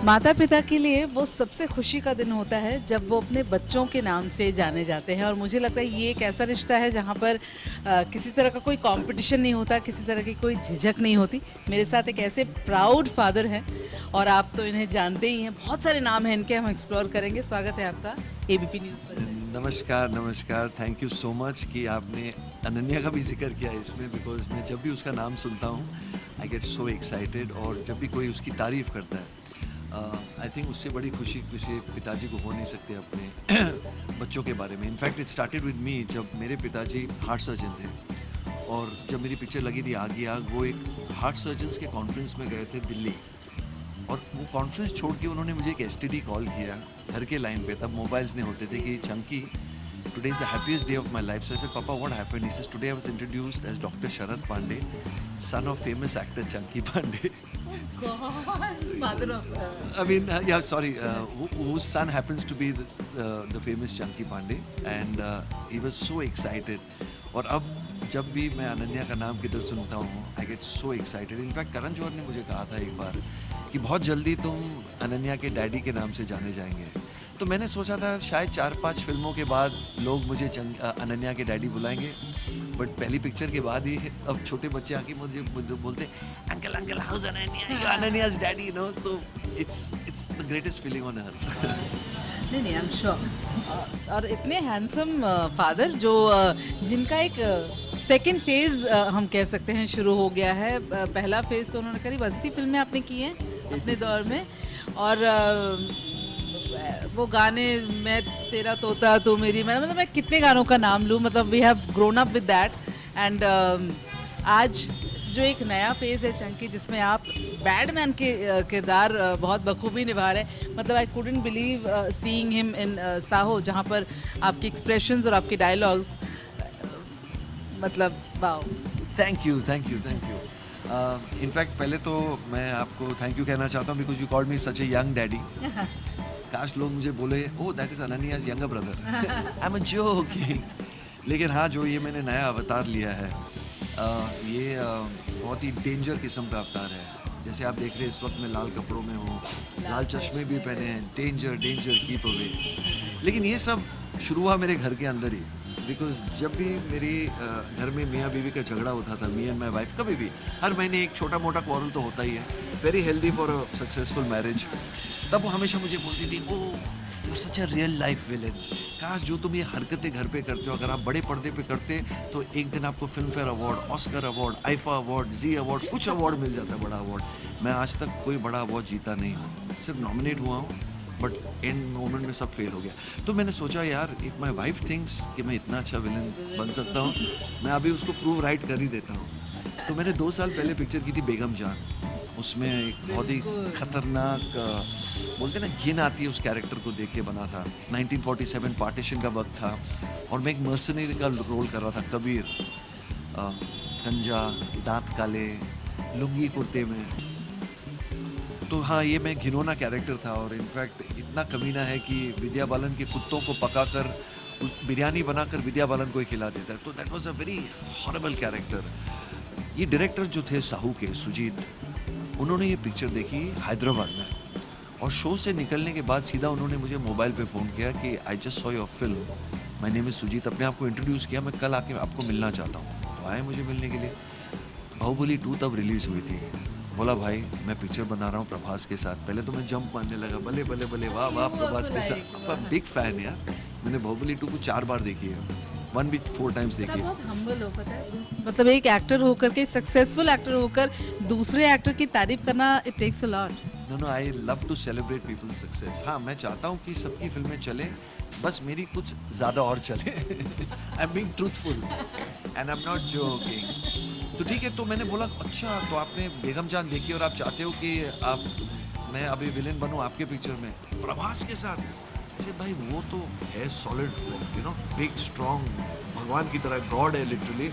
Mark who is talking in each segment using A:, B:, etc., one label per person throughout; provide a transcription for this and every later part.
A: माता पिता के लिए वो सबसे खुशी का दिन होता है जब वो अपने बच्चों के नाम से जाने जाते हैं और मुझे लगता है ये एक ऐसा रिश्ता है जहाँ पर किसी तरह का कोई कंपटीशन नहीं होता, किसी तरह की कोई झिझक नहीं होती। मेरे साथ एक ऐसे प्राउड फादर हैं और आप तो इन्हें जानते ही हैं, बहुत सारे नाम हैं इनके, हम एक्सप्लोर करेंगे। स्वागत है आपका एबीपी न्यूज़ पर।
B: नमस्कार, नमस्कार। थैंक यू सो मच कि आपने अनन्या का भी ज़िक्र किया इसमें, बिकॉज़ मैं जब भी उसका नाम सुनता हूँ, आई गेट सो एक्साइटेड। और जब भी कोई उसकी तारीफ़ करता है, आई थिंक उससे बड़ी खुशी किसी पिताजी को हो नहीं सकती अपने बच्चों के बारे में। In fact it started with me, जब मेरे पिताजी हार्ट सर्जन थे और जब मेरी पिक्चर लगी थी आग ही आग, वो एक हार्ट सर्जन्स के कॉन्फ्रेंस में गए थे दिल्ली। और वो कॉन्फ्रेंस छोड़ के उन्होंने मुझे एक एसटीडी कॉल किया घर के लाइन पे, तब मोबाइल्स नहीं होते थे, कि Chunky, today is the happiest day of my life. So I said, papa what happened? He says, today I was introduced as doctor Sharad Pandey, son of famous actor Chunky Pandey.
A: Father
B: I mean, yeah, sorry, whose son happens to be the famous Chunky Pandey, and he was so excited. और अब जब भी मैं अनन्या का नाम किधर सुनता हूँ, I get so excited. In fact Karan Johar ने मुझे कहा था एक बार कि बहुत जल्दी तुम अनन्या के डैडी के नाम से जाने जाएंगे। तो मैंने सोचा था शायद 4-5 फिल्मों के बाद लोग मुझे अनन्या के डैडी बुलाएंगे, बट पहली पिक्चर के बाद ही अब छोटे बच्चे आके मुझे बोलते uncle uncle how's Ananya, you Ananya's daddy, you know. तो it's the greatest feeling on earth.
A: नहीं नहीं, आई एम श्योर। और इतने हैंडसम फादर जो जिनका एक सेकंड फेज हम कह सकते हैं शुरू हो गया है। पहला फेज तो उन्होंने करीब 80 फिल्में आपने की हैं अपने दौर में, और वो गाने, मैं तेरा तोता तू मेरी, मतलब मैं कितने गानों का नाम लूँ, मतलब we have grown up with that. And आज जो एक नया फेज़ है चंकी, जिसमें आप बैडमैन के किरदार बहुत बखूबी निभा रहे हैं। मतलब I couldn't believe seeing him in Saaho, जहाँ पर आपके एक्सप्रेशंस और आपके डायलॉग्स, मतलब wow.
B: Thank you, thank you, thank you. In fact पहले तो मैं आपको थैंक यू कहना चाहता हूँ, because you called me such a young daddy. काश लोग मुझे बोले, oh that is Ananya's younger brother. I am joking. लेकिन हाँ, जो ये मैंने नया अवतार लिया है, ये बहुत ही डेंजर किस्म का अवतार है। जैसे आप देख रहे हैं इस वक्त मैं लाल कपड़ों में हूँ, लाल चश्मे भी पहने हैं, डेंजर डेंजर कीप अवे। लेकिन ये सब शुरू हुआ मेरे घर के अंदर ही, बिकॉज जब भी मेरी घर में मियाँ बीवी का झगड़ा होता था, मी एंड माई वाइफ, कभी भी हर महीने एक छोटा मोटा क्वारल तो होता ही है, very healthy for a successful marriage. तब वो हमेशा मुझे बोलती थी, oh you such a real life villain. काश जो तुम ये हरकतें घर पे करते हो, अगर आप बड़े पर्दे पे करते तो एक दिन आपको Filmfare award, Oscar award, IIFA award, Zee award, कुछ अवार्ड मिल जाता है, बड़ा अवार्ड। मैं आज तक कोई बड़ा अवार्ड जीता नहीं हूँ, सिर्फ नॉमिनेट हुआ हूँ, बट एंड मोमेंट में सब फेल हो गया। तो मैंने सोचा यार, इफ़ माई वाइफ थिंक्स कि मैं इतना अच्छा विलन बन सकता हूँ, मैं अभी उसको प्रूव राइट कर ही देता हूँ। तो मैंने 2 साल पहले पिक्चर की थी बेगम जान। उसमें एक बहुत ही खतरनाक, बोलते ना, घिन आती है उस कैरेक्टर को देख के बना था। 1947 पार्टीशन का वक्त था और मैं एक मर्सनरी का रोल कर रहा था, कबीर, गंजा, दांत काले, लुंगी कुर्ते में। तो हाँ, ये मैं घिनौना कैरेक्टर था और इनफैक्ट इतना कमीना है कि विद्या बालन के कुत्तों को पकाकर बिरयानी बनाकर विद्या बालन को ही खिला देता है। तो that was a very horrible character. ये डायरेक्टर जो थे साहू के, सुजीत, उन्होंने ये पिक्चर देखी हैदराबाद में, और शो से निकलने के बाद सीधा उन्होंने मुझे मोबाइल पे फ़ोन किया कि I just saw your film, my name is Sujeet, अपने आप को इंट्रोड्यूस किया, मैं कल आके आपको मिलना चाहता हूँ। तो आए मुझे मिलने के लिए। बाहुबली 2 तब रिलीज़ हुई थी। बोला, भाई मैं पिक्चर बना रहा हूँ प्रभास के साथ। पहले तो मैं जंप मारने लगा, बल्ले बल्ले बल्ले, वाह वाह प्रभास के साथ। बिग फैन यार, मैंने बाहुबली 2 को 4 बार देखी है, 1 भी 4 टाइम्स देखी है।
A: बहुत हम्बल हो, पता है, मतलब एक एक्टर होकर के, सक्सेसफुल एक्टर होकर दूसरे एक्टर की तारीफ करना, it takes a lot.
B: No, I love to celebrate people's success. हाँ, मैं चाहता हूँ कि सबकी फिल्में चले, बस मेरी कुछ ज़्यादा और चले। I am being truthful and I am not joking. तो ठीक है, तो मैंने बोला, अच्छा तो आपने बेगम जान देखी और आप चाहते हो कि मैं अभी विलेन बनूँ आपके पिक्चर में प्रभास के साथ। ऐसे भाई, वो तो है solid, you know, big strong, भगवान की तरह, गॉड है लिटरली,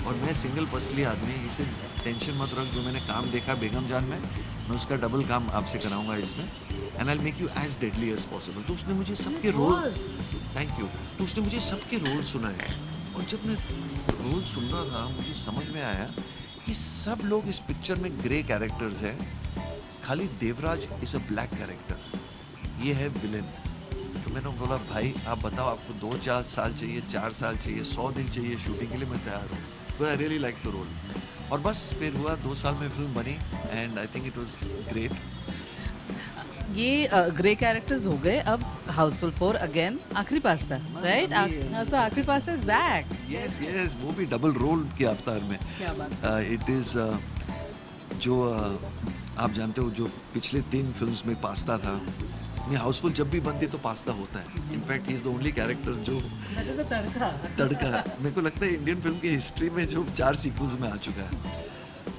B: और मैं सिंगल पसली आदमी। इसे टेंशन मत रख, जो मैंने काम देखा बेगम जान में, मैं उसका डबल काम आपसे कराऊंगा इसमें, and I make you as deadly as possible. तो उसने मुझे सबके रोल, थैंक यू, तो उसने मुझे सबके रोल सुनाए, और जब मैं रोल सुन रहा था मुझे समझ में आया कि सब लोग इस पिक्चर में ग्रे कैरेक्टर्स हैं, खाली Devraj is a black character, ये है विलेन। तो मैंने बोला भाई आप बताओ आपको 2-4 साल चाहिए, 4 साल चाहिए, 100 दिन चाहिए शूटिंग के लिए, मैं तैयार हूँ। तो I really like the role. और बस फिर हुआ 2 साल में फिल्म बनी and I think it was great.
A: ये ग्रे कैरेक्टर्स हो गए, अब Housefull 4 again Aakhri Pasta, right? So Aakhri Pasta is back.
B: Yes yes, वो भी डबल रोल के अवतार में।
A: क्या बात
B: इट इज़ जो आप जानते हो जो पिछले 3 फिल्म्स में पास्ता था, मैं हाउसफुल जब भी बनती तो पास्ता होता है। In fact he is the only character जो
A: दैट इज अ तड़का।
B: तड़का, मेरे को लगता है इंडियन फिल्म की हिस्ट्री में जो 4 सीक्वल्स में आ चुका है।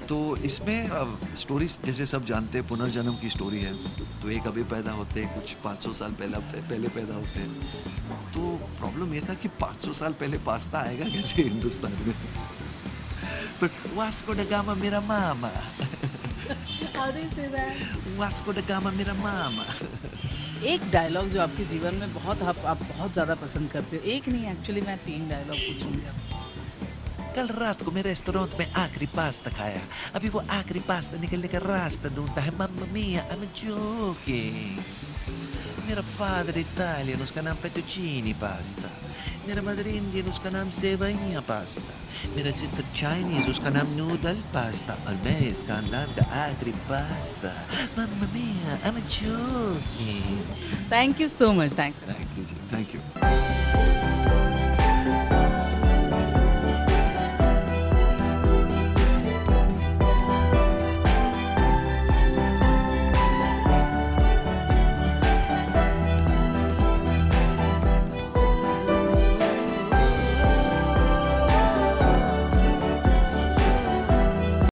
B: तो इसमें स्टोरी जैसे सब जानते हैं पुनर्जन्म की स्टोरी है। तो एक अभी पैदा होते हैं, कुछ 500 साल पहले पैदा होते हैं। तो प्रॉब्लम ये था कि 500 साल पहले पास्ता आएगा कैसे हिंदुस्तान में। तो वास्को ड गामा मेरा मामा,
A: how do you say that?
B: Vasco da Gama मेरा मामा।
A: एक डायलॉग जो आपके जीवन में बहुत आप बहुत ज़्यादा पसंद करते हो, एक नहीं एक्चुअली मैं 3 डायलॉग पूछूंगी आपसे।
B: कल रात को मेरे रेस्टोरेंट में आखिरी पास्ता खाया, अभी वो आखिरी पास्ता निकलने का रास्ता ढूंढता है। मम्मा मिया, आई एम जोकिंग। मेरा फादर इटालियन, उसका नाम फेटुचीनी पास्ता। मेरा मदर इंडियन, उसका नाम सेवैया पास्ता। मेरा सिस्टर चाइनीज, उसका नाम नूडल पास्ता। और मैं इस खानदान का Aakhri Pasta. Mamma mia, I am joking.
A: Thank you so much, thanks.
B: Thank you ji, thank you.